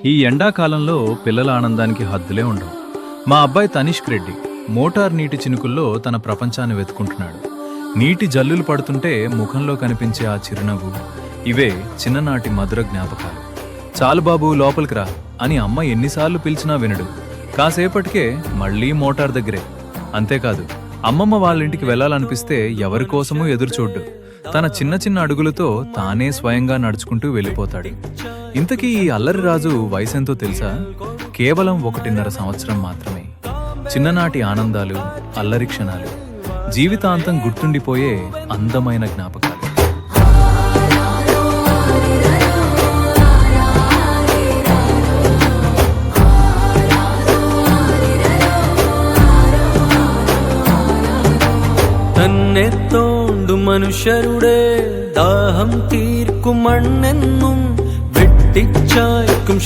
ఈ ఎండాకాలంలో పిల్లల ఆనందానికి హద్దులే ఉండవు. మా అబ్బాయి తనిష్క్ రెడ్డి మోటార్ నీటి చినుకుల్లో తన ప్రపంచాన్ని వెతుకుంటున్నాడు. నీటి జల్లులు పడుతుంటే ముఖంలో కనిపించే ఆ చిరునవ్వు, ఇవే చిన్ననాటి మధుర జ్ఞాపకాలు. చాలు బాబు లోపలికి రా అని అమ్మ ఎన్నిసార్లు పిలిచినా వినడు. కాసేపటికే మళ్లీ మోటార్ దగ్గరే. అంతేకాదు, అమ్మమ్మ వాళ్ళింటికి వెళ్లాలనిపిస్తే ఎవరి కోసమూ ఎదురుచూడ్డు. తన చిన్న చిన్న అడుగులతో తానే స్వయంగా నడుచుకుంటూ వెళ్ళిపోతాడు. ఇంతకీ ఈ అల్లరి రాజు వయసెంతో తెలుసా? కేవలం 1.5 సంవత్సరం మాత్రమే. చిన్ననాటి ఆనందాలు, అల్లరి క్షణాలు, జీవితాంతం గుర్తుండిపోయే అందమైన జ్ఞాపకాలు. തന്നെത്തോണ്ടു മനുഷ്യരുടെ ദാഹം തീർക്കും മണ്ണെന്നും വെട്ടിച്ചായ്ക്കും